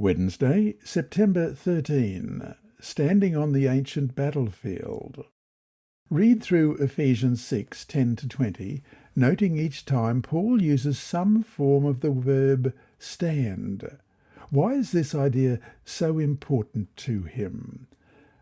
Wednesday, September 13. Standing on the Ancient Battlefield. Read through Ephesians 6:10-20, noting each time Paul uses some form of the verb stand. Why is this idea so important to him?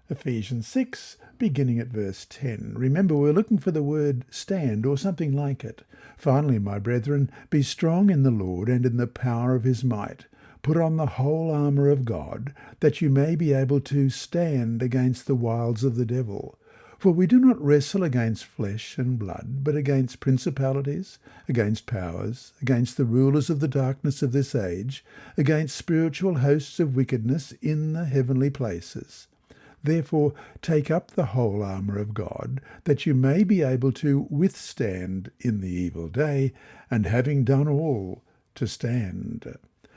Ephesians 6, beginning at verse 10. Remember, we're looking for the word stand or something like it. Finally, my brethren, be strong in the Lord and in the power of his might. Put on the whole armour of God, that you may be able to stand against the wiles of the devil. For we do not wrestle against flesh and blood, but against principalities, against powers, against the rulers of the darkness of this age, against spiritual hosts of wickedness in the heavenly places. Therefore take up the whole armour of God, that you may be able to withstand in the evil day, and having done all, to stand.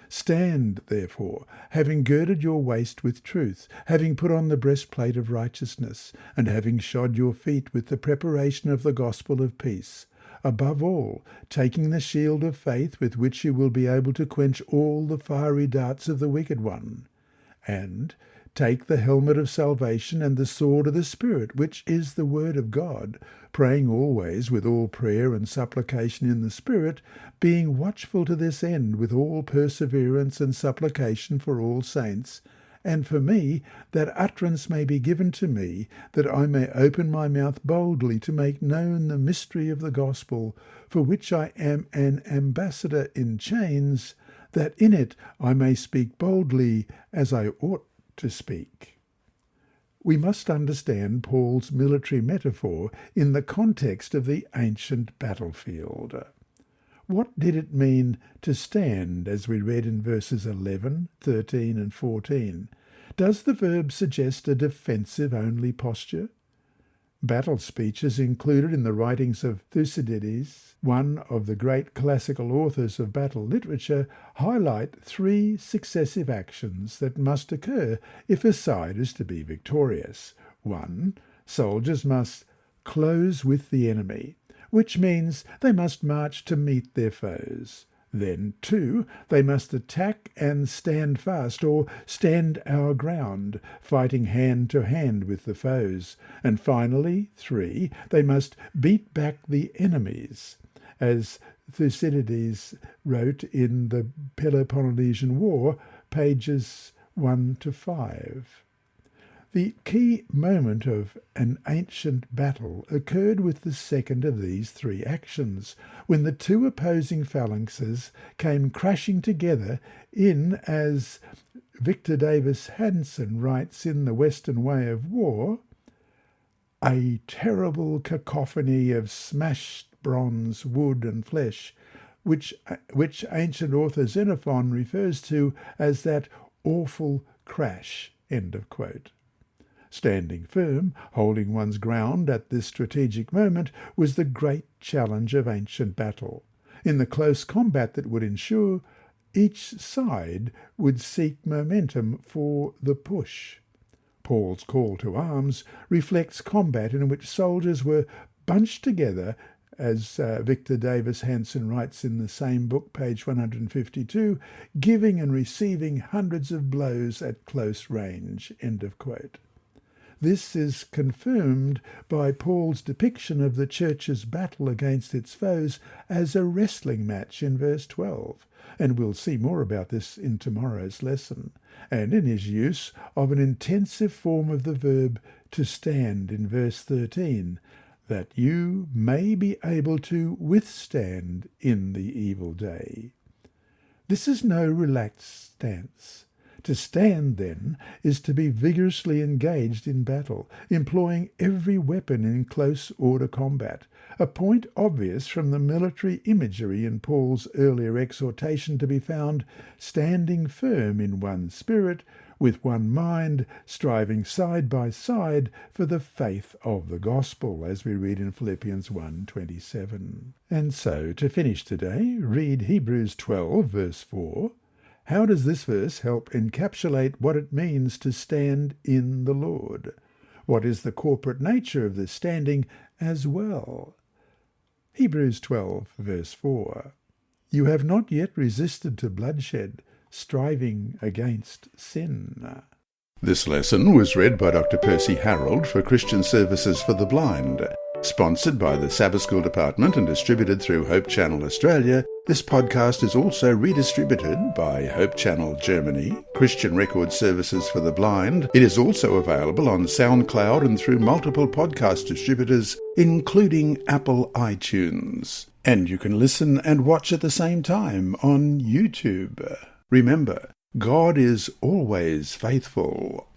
Stand, therefore, having girded your waist with truth, having put on the breastplate of righteousness, and having shod your feet with the preparation of the gospel of peace. Above all, taking the shield of faith with which you will be able to quench all the fiery darts of the wicked one. And take the helmet of salvation and the sword of the Spirit, which is the word of God, praying always with all prayer and supplication in the Spirit, being watchful to this end with all perseverance and supplication for all saints, and for me, that utterance may be given to me, that I may open my mouth boldly to make known the mystery of the gospel, for which I am an ambassador in chains, that in it I may speak boldly as I ought to speak. We must understand Paul's military metaphor in the context of the ancient battlefield. What did it mean to stand, as we read in verses 11, 13 and 14? Does the verb suggest a defensive-only posture? Battle speeches included in the writings of Thucydides, one of the great classical authors of battle literature, highlight three successive actions that must occur if a side is to be victorious. 1. Soldiers must close with the enemy, which means they must march to meet their foes. Then 2, they must attack and stand fast, or stand our ground, fighting hand to hand with the foes. And finally 3, they must beat back the enemies, as Thucydides wrote in the Peloponnesian War, pages 1 to 5. The key moment of an ancient battle occurred with the second of these three actions, when the two opposing phalanxes came crashing together in, as Victor Davis Hanson writes in The Western Way of War, a terrible cacophony of smashed bronze, wood and flesh, which ancient author Xenophon refers to as that awful crash. End of quote. Standing firm, holding one's ground at this strategic moment, was the great challenge of ancient battle. In the close combat that would ensue, each side would seek momentum for the push. Paul's call to arms reflects combat in which soldiers were bunched together, as Victor Davis Hanson writes in the same book, page 152, giving and receiving hundreds of blows at close range. End of quote. This is confirmed by Paul's depiction of the church's battle against its foes as a wrestling match in verse 12, and we'll see more about this in tomorrow's lesson, and in his use of an intensive form of the verb to stand in verse 13, that you may be able to withstand in the evil day. This is no relaxed stance. To stand, then, is to be vigorously engaged in battle, employing every weapon in close order combat, a point obvious from the military imagery in Paul's earlier exhortation to be found standing firm in one spirit, with one mind, striving side by side for the faith of the gospel, as we read in Philippians 1:27. And so, to finish today, read Hebrews 12, verse 4. How does this verse help encapsulate what it means to stand in the Lord? What is the corporate nature of this standing as well? Hebrews 12, verse 4. You have not yet resisted to bloodshed, striving against sin. This lesson was read by Dr. Percy Harrold for Christian Services for the Blind. Sponsored by the Sabbath School Department and distributed through Hope Channel Australia, this podcast is also redistributed by Hope Channel Germany, Christian Record Services for the Blind. It is also available on SoundCloud and through multiple podcast distributors, including Apple iTunes. And you can listen and watch at the same time on YouTube. Remember, God is always faithful.